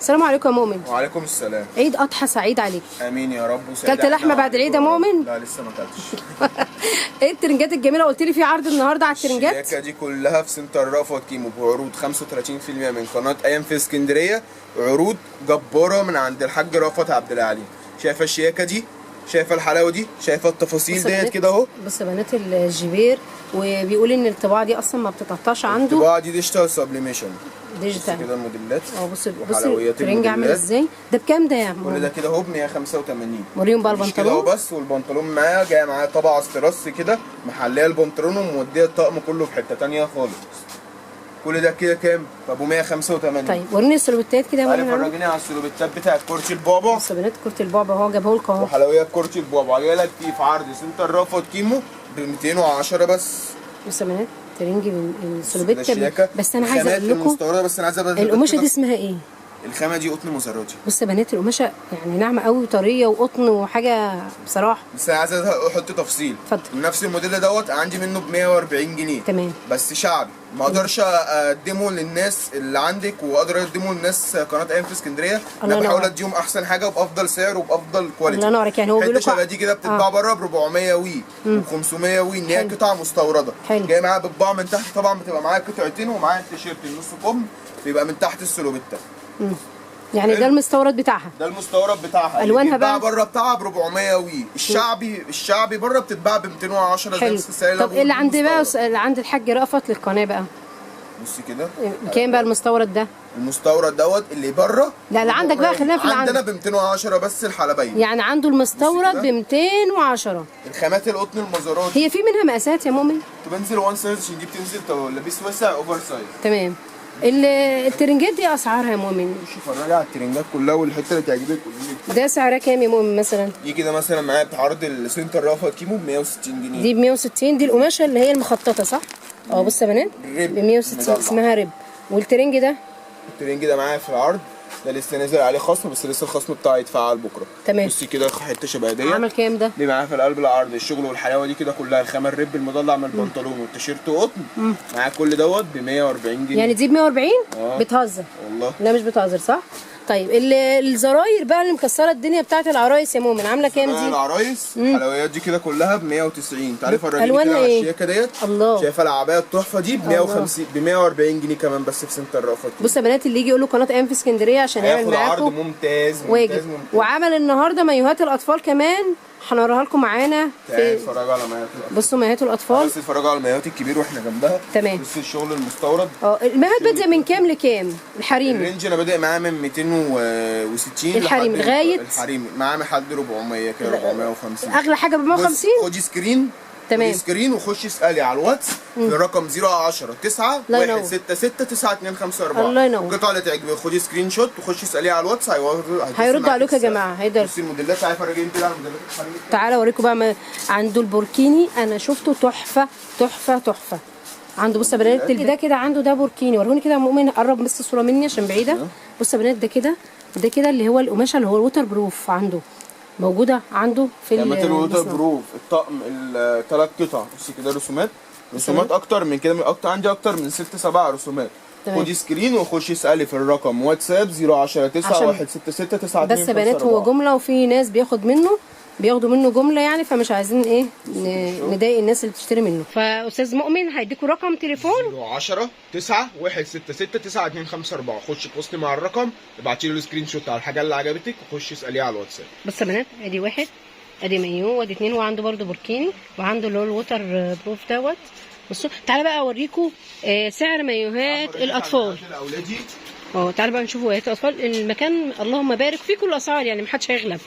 السلام عليكم يا مؤمن. وعليكم السلام. عيد اضحى سعيد عليك. امين يا رب. وسعيد. كلت لحمه بعد العيد يا مؤمن؟ لا لسه ما اكلتش. ايه الترنجات الجميله؟ قلت لي في عرض النهارده على الترنجات. الشياكه دي كلها في سنتر رأفت كيمو بعروض 35% من قناه ايام في اسكندريه، عروض جباره من عند الحاج رأفت عبد العليم. شايفه الشياكه دي؟ شايفه الحلاوه دي؟ شايفه التفاصيل ديت كده اهو؟ بص يا بنات الجبير، وبيقول ان الطباعه دي اصلا ما بتتقطعش عنده. الطباعه دي ديجيتال سبليميشن. ديجيتال كده الموديلات. بص الترنج عامل ازاي؟ ده بكام ده يا كل ده كده اهو ب 185. وريهم بقى البنطلون. كده اهو بس، والبنطلون معاه جاي معاه طبعه استرس كده محليه البنطلون وموديه الطقم كله في حته ثانيه خالص. كل ده كده كام؟ ابو 185. طيب وريني السلوبيتات كده يا مؤمن. فرجيني على السلوبيتات بتاعت كرسي البابا. بص يا بنات كرسي البابا اهو جابه لكم اهو. وحلويات كرسي البابا جاي لك فيه في عرض سنتر رأفت كيمو ب 210 بس. بص يا بنات ترنج السلوبيتا. بس انا عايزه اقول لكم المستورده، بس انا عايزه القماشه دي اسمها ايه؟ الخامه دي قطن مسراتي. بص يا بنات القماشه يعني ناعمه قوي وطريه وقطن وحاجه بصراحه. بس انا عايزه احط تفصيل. اتفضل. نفس الموديل دوت عندي منه ب 140 جنيه. تمام. بس شعبي ما اقدرش اقدمه للناس اللي عندك، واقدر اقدمه للناس قناه ايام في اسكندريه. انا بحاول اديهم احسن حاجه وبافضل سعر وبافضل كواليتي. الله ينورك. يعني هو بيقول لكم الشبه دي كده بتتباع بره ب 400 وي و500 وي، ان هي قطعه مستورده. جاي معاها بتباع من تحت، طبعا بتبقى معايا قطعتين ومعايا التيشيرت النص كم بيبقى من تحت السلوبيتا. يعني ده المستورد بتاعها. ده المستورد بتاعها. الوانها بقى بره بتاعها ب 400 وي. الشعبي بره بتتباع ب 210. حلو. طب اللي عند بقى اللي عند الحاج رأفت للقناه بقى بصي كده بكام بقى المستورد ده؟ المستورد دوت اللي بره. لا اللي عندك بقى خلينا في اللي عندنا ب 210 بس الحلبيه. يعني عنده المستورد ب 210. الخامات القطن المزارات هي في منها مقاسات يا مؤمن؟ بتنزل 1 سايز عشان دي بتنزل لبيس واسع اوفر سايز. تمام. الترنجات دي اسعارها يا مؤمن؟ خش اتفرجي على الترنجات كلها والحته اللي تعجبك قولي لي. ده سعرها كام يا مؤمن مثلا؟ دي كده مثلا معايا بعرض السنتر رأفت كيمو ب 160 جنيه. دي ب 160. دي القماشه اللي هي المخططه صح؟ بص يا بنات ب 160 اسمها ريب. والترنج ده؟ الترنج ده معايا في العرض، ده لسه نازل عليه خصم، بس لسه الخصم بتاعه يتفعل بكره. تمام. بصي كده حته شبه ديت. عامل كام ده؟ دي معايا في القلب العرض الشغل والحلاوه دي كده كلها. الخامه الريب المضلع من البنطلون والتيشيرت قطن. معايا كل دوت ب 140 جنيه. يعني دي ب 140؟ بتهزر والله. لا مش بتهزر صح؟ طيب الزراير بقى اللي مكسره الدنيا بتاعت العرايس يا مؤمن عامله كام دي؟ العرايس الحلويات دي كده كلها ب 190. تعالي فرجيني كده على الشياكه ديت. الله. شايفه العبايه التحفه دي ب 150 ب 140 جنيه كمان بس في سنتر رأفت. بص يا بنات اللي يجي يقول له قناه ايام في اسكندريه عشان يعمل معاكم عرض ممتاز واجب. وعمل النهارده مايوهات الاطفال كمان هنوريها لكم معانا في. اتفرجوا على مايوهات الاطفال. بصوا مايوهات الاطفال. بس اتفرجوا على المايوهات الكبير واحنا جنبها. تمام. بصوا الشغل المستورد. المايوهات بادئه من كام لكام؟ الحريمي الرينج انا بادئ معاه من 260 الحريمي لغايه الحريمي معاه لحد 400 كده 450. اغلى حاجه ب 150. خدي سكرين. تمام. سكرين وخشي اسالي على الواتس برقم 010 9 166 9254. الله ينور. القطعه اللي تعجبك خدي سكرين شوت وخشي اساليه على الواتس هيردوا عليكم يا جماعه. بصي الموديلات. عارفه راجعين كده على الموديلات الحريمي. تعالى اوريكم بقى عنده البوركيني. انا شفته تحفه تحفه تحفه. عنده بص يا بنات ده كده عنده ده بوركيني. وروني كده يا مؤمن قرب بس الصوره مني عشان بعيده. بص يا بنات ده كده اللي هو القماشه اللي هو الوتر بروف عنده موجوده عنده في الوتر بروف. الطقم الثلاث قطع. بصي كده رسومات اكتر من كده. عندي اكتر من 6 7 رسومات. خدي سكرين وخشي اسالي في الرقم واتساب 010 9 166 9254. بس يا بنات هو جمله وفي ناس بياخدوا منه جمله يعني، فمش عايزين ايه نضايق الناس اللي بتشتري منه. فاستاذ مؤمن هيديكوا رقم تليفون 010 9 166 9254. خشي بوستي مع الرقم ابعتي له السكرين شوت على الحاجه اللي عجبتك وخشي اساليه على الواتساب. بص يا بنات ادي واحد ادي مايو وادي اتنين وعنده برده بوركيني وعنده اللي هو الوتر بروف دوت. بصوا تعالى بقى اوريكم سعر مايوهات الاطفال. تعالى بقى نشوف مايوهات الاطفال. المكان اللهم بارك فيه كل الاسعار يعني محدش هيغلب.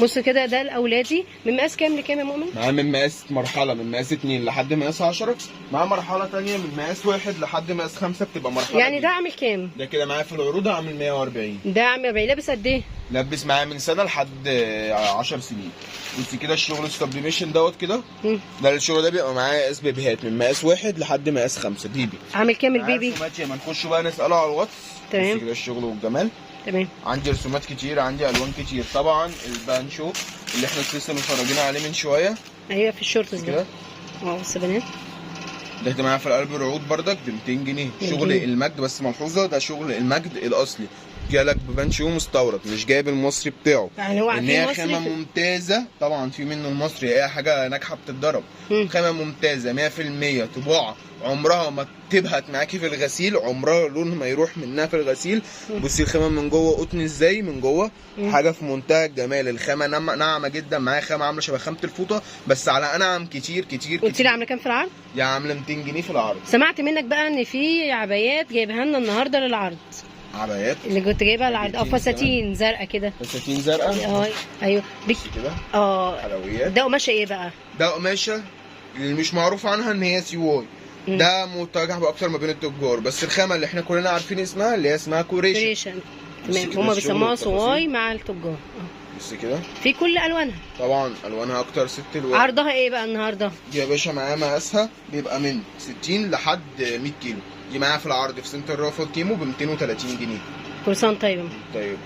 بص كده ده الاولادي من مقاس كام لكام يا مؤمن؟ معاه من مقاس مرحله من مقاس 2 لحد مقاس 10. معاه مرحله ثانيه من مقاس 1 لحد مقاس 5 بتبقى مرحله يعني. ده عامل كام؟ ده كده معايا في العروض عامل 140. ده عامل 40. لابس قد ايه؟ لابس معايا من سنه لحد 10 سنين. بصي كده الشغل السبليميشن دوت كده. ده الشغل ده بيبقى معايا قاس بيبيهات من مقاس 1 لحد مقاس 5 بيبي. عامل كام البيبي؟ ما نخش بقى نساله على الواتس. تمام. بصي كده الشغل والجمال. تمام. عندي رسومات كتير، عندي الوان كتير. طبعا البانشو اللي احنا لسه متفرجين عليه من شويه. ايوه في الشورتس كده. بص يا بنات ده معايا في القلب العود بردك ب 200 جنيه. شغل المجد، بس ملحوظه ده شغل المجد الاصلي، جالك ببنشو مستورد، مش جايب المصري بتاعه. يعني هو ان هي خامه ممتازه، طبعا في منه المصري، هي حاجه ناجحه بتتضرب. خامه ممتازه 100%، طباعه عمرها ما تبهت معاكي في الغسيل، عمرها لون ما يروح منها في الغسيل. بصي الخامه من جوه قطن ازاي من جوه، حاجه في منتهى الجمال. الخامه ناعمه جدا، معايا خامه عامله شبه خامه الفوطه بس على انعم كتير كتير. قلت لي عامله كام في العرض؟ يا عامله 200 جنيه في العرض. سمعت منك بقى ان في عبايات جايبها لنا النهارده للعرض. عبايات اللي كنت جايبها العرض، فساتين زرقاء كده. فساتين زرقاء ايوه كده. حلويات. ده قماشه ايه بقى؟ ده قماشه اللي مش معروف عنها ان هي سي واي. ده متجه باكتر ما بين التجار، بس الخامه اللي احنا كلنا عارفين اسمها اللي هي اسمها كوريشن. تمام، هما بيسموها سواي مع التجار. بص كده في كل الوانها. طبعا الوانها اكتر 6 الوان. عرضها ايه بقى النهارده؟ دي يا باشا معايا مقاسها بيبقى من 60 لحد 100 كيلو. دي معايا في العرض في سنتر رافض كيمو ب 230 جنيه. كل سنه طيب. طيب.